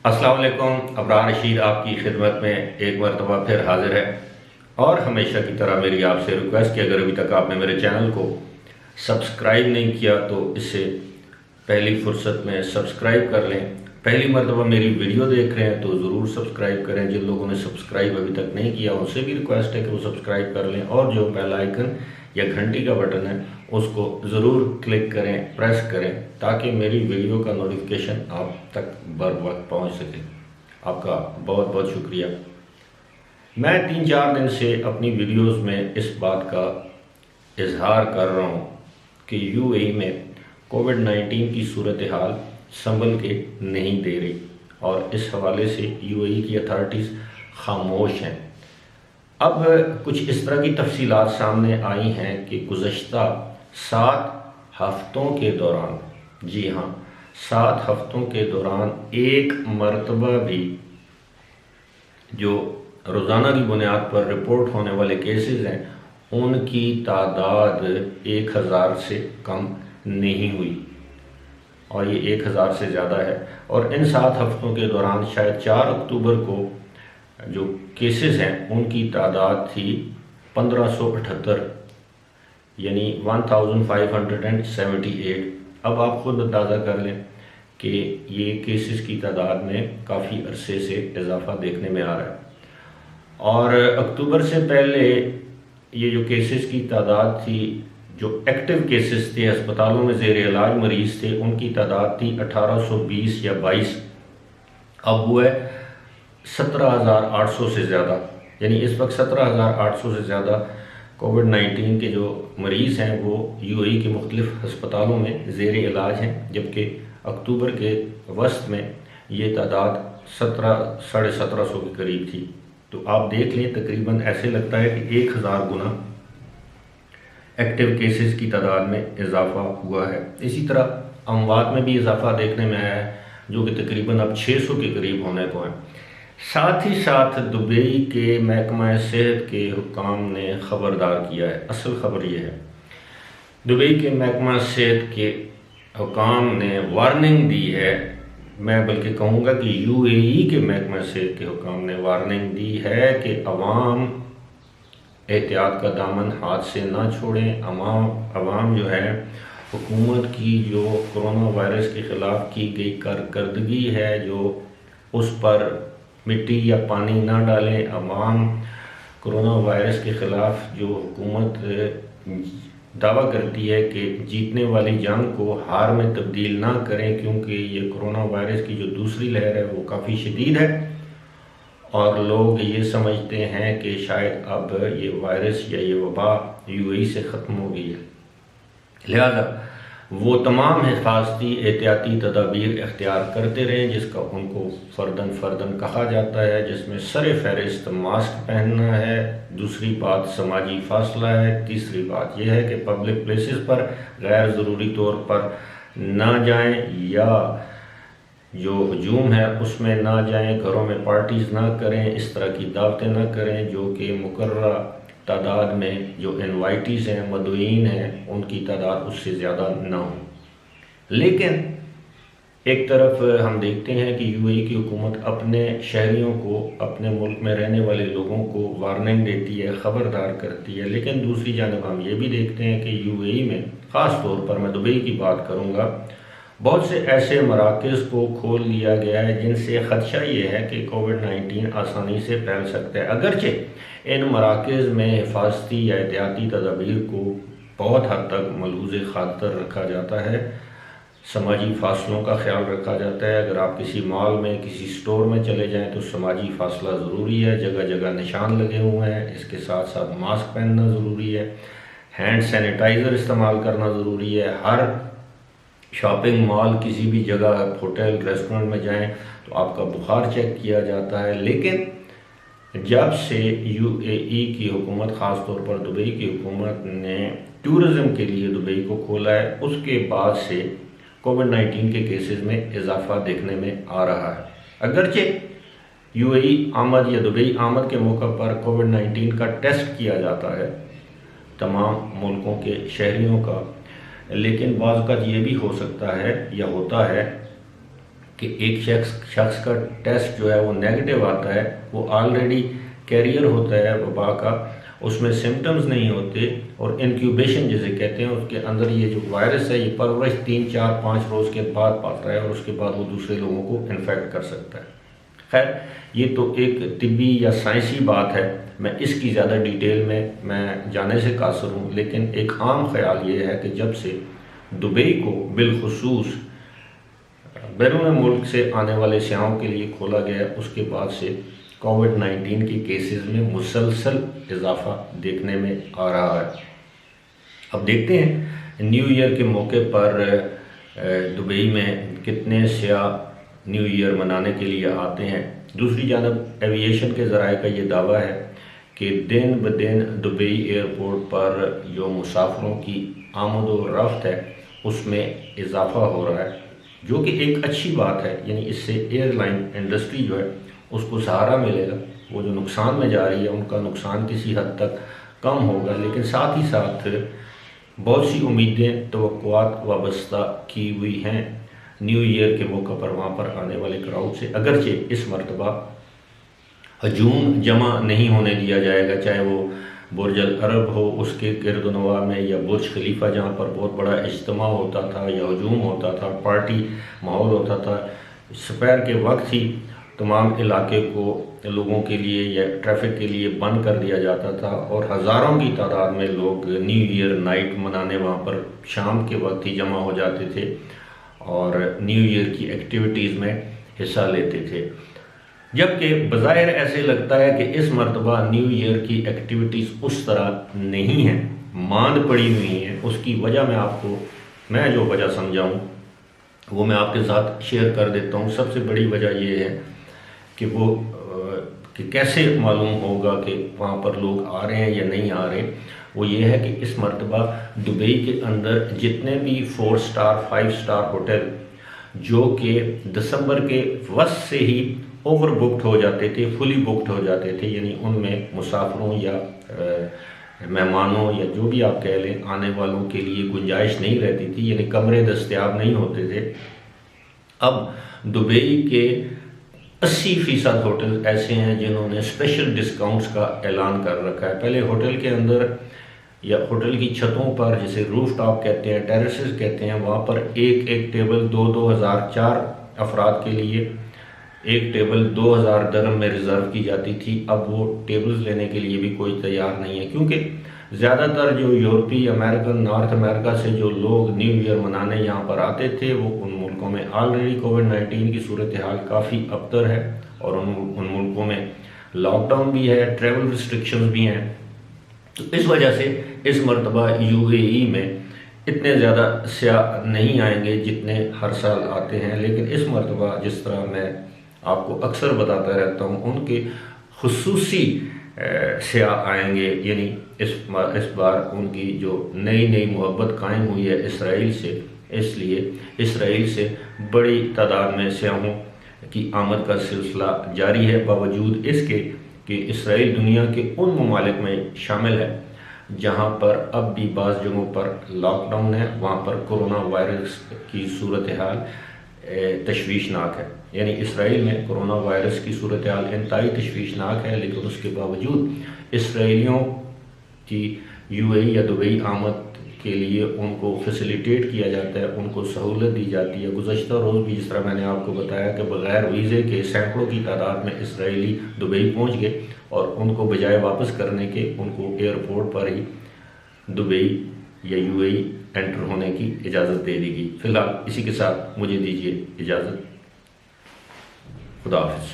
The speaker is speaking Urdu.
السلام علیکم، ابرار رشید آپ کی خدمت میں ایک مرتبہ پھر حاضر ہے، اور ہمیشہ کی طرح میری آپ سے ریکویسٹ کہ اگر ابھی تک آپ نے میرے چینل کو سبسکرائب نہیں کیا تو اس سے پہلی فرصت میں سبسکرائب کر لیں۔ پہلی مرتبہ میری ویڈیو دیکھ رہے ہیں تو ضرور سبسکرائب کریں۔ جن لوگوں نے سبسکرائب ابھی تک نہیں کیا ان سے بھی ریکویسٹ ہے کہ وہ سبسکرائب کر لیں، اور جو بیل آئیکن یا گھنٹی کا بٹن ہے اس کو ضرور کلک کریں، پریس کریں، تاکہ میری ویڈیو کا نوٹیفیکیشن آپ تک بر وقت پہنچ سکے۔ آپ کا بہت بہت شکریہ۔ میں 3-4 دن سے اپنی ویڈیوز میں اس بات کا اظہار کر رہا ہوں کہ یو اے ای میں کووڈ-19 کی صورتحال سنبھل کے نہیں دے رہی، اور اس حوالے سے یو اے ای کی اتھارٹیز خاموش ہیں۔ اب کچھ اس طرح کی تفصیلات سامنے آئی ہیں کہ گزشتہ 7 ہفتوں کے دوران، جی ہاں 7 ہفتوں کے دوران ایک مرتبہ بھی جو روزانہ کی بنیاد پر رپورٹ ہونے والے کیسز ہیں ان کی تعداد 1000 سے کم نہیں ہوئی، اور یہ 1000 سے زیادہ ہے۔ اور ان 7 ہفتوں کے دوران شاید 4 اکتوبر کو جو کیسز ہیں ان کی تعداد تھی 1578، یعنی 1578۔ اب آپ خود اندازہ کر لیں کہ یہ کیسز کی تعداد میں کافی عرصے سے اضافہ دیکھنے میں آ رہا ہے۔ اور اکتوبر سے پہلے یہ جو کیسز کی تعداد تھی، جو ایکٹیو کیسز تھے، ہسپتالوں میں زیر علاج مریض تھے، ان کی تعداد تھی 1820 یا 22۔ اب وہ ہے 17,800 سے زیادہ، یعنی اس وقت 17,800 سے زیادہ کووڈ-19 کے جو مریض ہیں وہ یو اے ای کے مختلف ہسپتالوں میں زیر علاج ہیں، جبکہ اکتوبر کے وسط میں یہ تعداد 1750 کے قریب تھی۔ تو آپ دیکھ لیں تقریباً ایسے لگتا ہے کہ 1000 گنا ایکٹیو کیسز کی تعداد میں اضافہ ہوا ہے۔ اسی طرح اموات میں بھی اضافہ دیکھنے میں آیا ہے، جو کہ تقریباً اب 600 کے قریب ہونے کو ہیں۔ ساتھ ہی ساتھ دبئی کے محکمہ صحت کے حکام نے خبردار کیا ہے۔ اصل خبر یہ ہے، دبئی کے محکمہ صحت کے حکام نے وارننگ دی ہے، میں بلکہ کہوں گا کہ یو اے ای کے محکمہ صحت کے حکام نے وارننگ دی ہے کہ عوام احتیاط کا دامن ہاتھ سے نہ چھوڑیں۔ عوام جو ہے حکومت کی جو کرونا وائرس کے خلاف کی گئی کارکردگی ہے، جو اس پر مٹی یا پانی نہ ڈالیں۔ عوام کرونا وائرس کے خلاف جو حکومت دعویٰ کرتی ہے کہ جیتنے والی جنگ کو ہار میں تبدیل نہ کریں، کیونکہ یہ کرونا وائرس کی جو دوسری لہر ہے وہ کافی شدید ہے، اور لوگ یہ سمجھتے ہیں کہ شاید اب یہ وائرس یا یہ وبا یو اے ای سے ختم ہو گئی ہے، لہذا وہ تمام حفاظتی احتیاطی تدابیر اختیار کرتے رہیں، جس کا ان کو فرداً کہا جاتا ہے، جس میں سر فہرست ماسک پہننا ہے، دوسری بات سماجی فاصلہ ہے، تیسری بات یہ ہے کہ پبلک پلیسز پر غیر ضروری طور پر نہ جائیں، یا جو ہجوم ہے اس میں نہ جائیں، گھروں میں پارٹیز نہ کریں، اس طرح کی دعوتیں نہ کریں جو کہ مقررہ تعداد میں جو انوائٹیز ہیں، مدعوین ہیں، ان کی تعداد اس سے زیادہ نہ ہو۔ لیکن ایک طرف ہم دیکھتے ہیں کہ یو اے ای کی حکومت اپنے شہریوں کو، اپنے ملک میں رہنے والے لوگوں کو وارننگ دیتی ہے، خبردار کرتی ہے، لیکن دوسری جانب ہم یہ بھی دیکھتے ہیں کہ یو اے ای میں، خاص طور پر میں دبئی کی بات کروں گا، بہت سے ایسے مراکز کو کھول دیا گیا ہے جن سے خدشہ یہ ہے کہ کووڈ-19 آسانی سے پھیل سکتا ہے۔ اگرچہ ان مراکز میں حفاظتی یا احتیاطی تدابیر کو بہت حد تک ملحوظ خاطر رکھا جاتا ہے، سماجی فاصلوں کا خیال رکھا جاتا ہے۔ اگر آپ کسی مال میں، کسی سٹور میں چلے جائیں تو سماجی فاصلہ ضروری ہے، جگہ جگہ نشان لگے ہوئے ہیں، اس کے ساتھ ساتھ ماسک پہننا ضروری ہے، ہینڈ سینیٹائزر استعمال کرنا ضروری ہے۔ ہر شاپنگ مال، کسی بھی جگہ، ہوٹل، ریسٹورنٹ میں جائیں تو آپ کا بخار چیک کیا جاتا ہے۔ لیکن جب سے یو اے ای کی حکومت، خاص طور پر دبئی کی حکومت نے ٹورزم کے لیے دبئی کو کھولا ہے، اس کے بعد سے کووڈ-19 کے کیسز میں اضافہ دیکھنے میں آ رہا ہے۔ اگرچہ یو اے ای آمد یا دبئی آمد کے موقع پر کووڈ-19 کا ٹیسٹ کیا جاتا ہے تمام ملکوں کے شہریوں کا، لیکن بعض اوقات یہ بھی ہو سکتا ہے یا ہوتا ہے کہ ایک شخص کا ٹیسٹ جو ہے وہ نیگیٹو آتا ہے، وہ آلریڈی کیریئر ہوتا ہے وبا کا، اس میں سمٹمز نہیں ہوتے، اور انکیوبیشن جسے کہتے ہیں، اس کے اندر یہ جو وائرس ہے یہ پرورش 3 4 5 روز کے بعد پاتا ہے، اور اس کے بعد وہ دوسرے لوگوں کو انفیکٹ کر سکتا ہے۔ خیر، یہ تو ایک طبی یا سائنسی بات ہے، میں اس کی زیادہ ڈیٹیل میں جانے سے قاصر ہوں، لیکن ایک عام خیال یہ ہے کہ جب سے دبئی کو بالخصوص بیرون ملک سے آنے والے سیاحوں کے لیے کھولا گیا، اس کے بعد سے کووڈ-19 کے کیسز میں مسلسل اضافہ دیکھنے میں آ رہا ہے۔ اب دیکھتے ہیں نیو ایئر کے موقع پر دبئی میں کتنے سیاح نیو ایئر منانے کے لیے آتے ہیں۔ دوسری جانب ایوییشن کے ذرائع کا یہ دعویٰ ہے کہ دن بدن دبئی ایئرپورٹ پر جو مسافروں کی آمد و رفت ہے اس میں اضافہ ہو رہا ہے، جو کہ ایک اچھی بات ہے، یعنی اس سے ایئر لائن انڈسٹری جو ہے اس کو سہارا ملے گا، وہ جو نقصان میں جا رہی ہے ان کا نقصان کسی حد تک کم ہوگا، لیکن ساتھ ہی ساتھ بہت سی امیدیں، توقعات وابستہ کی ہوئی ہیں نیو ایئر کے موقع پر وہاں پر آنے والے کراؤڈ سے۔ اگرچہ اس مرتبہ ہجوم جمع نہیں ہونے دیا جائے گا، چاہے وہ برج العرب ہو اس کے گرد و نواح میں، یا برج خلیفہ جہاں پر بہت بڑا اجتماع ہوتا تھا یا ہجوم ہوتا تھا، پارٹی ماحول ہوتا تھا، سپہر کے وقت ہی تمام علاقے کو لوگوں کے لیے یا ٹریفک کے لیے بند کر دیا جاتا تھا، اور ہزاروں کی تعداد میں لوگ نیو ایئر نائٹ منانے وہاں پر شام کے وقت ہی جمع ہو جاتے تھے اور نیو ایئر کی ایکٹیویٹیز میں حصہ لیتے تھے۔ جبکہ بظاہر ایسے لگتا ہے کہ اس مرتبہ نیو ایئر کی ایکٹیویٹیز اس طرح نہیں ہیں، ماند پڑی ہوئی ہیں۔ اس کی وجہ میں جو وجہ سمجھاؤں وہ میں آپ کے ساتھ شیئر کر دیتا ہوں۔ سب سے بڑی وجہ یہ ہے کہ کیسے معلوم ہوگا کہ وہاں پر لوگ آ رہے ہیں یا نہیں آ رہے، وہ یہ ہے کہ اس مرتبہ دبئی کے اندر جتنے بھی 4 سٹار 5 سٹار ہوٹل جو کہ دسمبر کے وسط سے ہی اوور بکڈ ہو جاتے تھے، فلی بکڈ ہو جاتے تھے، یعنی ان میں مسافروں یا مہمانوں یا جو بھی آپ کہہ لیں آنے والوں کے لیے گنجائش نہیں رہتی تھی، یعنی کمرے دستیاب نہیں ہوتے تھے۔ اب دبئی کے 80% ہوٹل ایسے ہیں جنہوں نے اسپیشل ڈسکاؤنٹس کا اعلان کر رکھا ہے۔ پہلے ہوٹل کے اندر یا ہوٹل کی چھتوں پر، جسے روف ٹاپ کہتے ہیں، ٹیرسز کہتے ہیں، وہاں پر ایک ٹیبل 2,000 4 افراد کے لیے ایک ٹیبل 2,000 درہم میں ریزرو کی جاتی تھی۔ اب وہ ٹیبلز لینے کے لیے بھی کوئی تیار نہیں ہے، کیونکہ زیادہ تر جو یورپی، امریکن، نارتھ امریکا سے جو لوگ نیو ایئر منانے یہاں پر آتے تھے وہ ان ملکوں میں آلریڈی کووڈ-19 کی صورتحال کافی ابتر ہے، اور ان ملکوں میں لاک ڈاؤن بھی ہے، ٹریول ریسٹرکشنز بھی ہیں۔ تو اس وجہ سے اس مرتبہ یو اے ای میں اتنے زیادہ سیاح نہیں آئیں گے جتنے ہر سال آتے ہیں، لیکن اس مرتبہ جس طرح میں آپ کو اکثر بتاتا رہتا ہوں، ان کے خصوصی سیاح آئیں گے، یعنی اس بار ان کی جو نئی محبت قائم ہوئی ہے اسرائیل سے، اس لیے اسرائیل سے بڑی تعداد میں سیاحوں کی آمد کا سلسلہ جاری ہے، باوجود اس کے کہ اسرائیل دنیا کے ان ممالک میں شامل ہے جہاں پر اب بھی بعض جگہوں پر لاک ڈاؤن ہے، وہاں پر کرونا وائرس کی صورتحال تشویشناک ہے۔ یعنی اسرائیل میں کرونا وائرس کی صورتحال انتہائی تشویشناک ہے، لیکن اس کے باوجود اسرائیلیوں کی یو اے ای یا دبئی آمد کے لیے ان کو فیسیلیٹیٹ کیا جاتا ہے، ان کو سہولت دی جاتی ہے۔ گزشتہ روز بھی جس طرح میں نے آپ کو بتایا کہ بغیر ویزے کے سینکڑوں کی تعداد میں اسرائیلی دبئی پہنچ گئے، اور ان کو بجائے واپس کرنے کے ان کو ایئرپورٹ پر ہی دبئی یا یو اے ای انٹر ہونے کی اجازت دے دی گئی۔ فی الحال اسی کے ساتھ مجھے دیجیے اجازت، خدا حافظ۔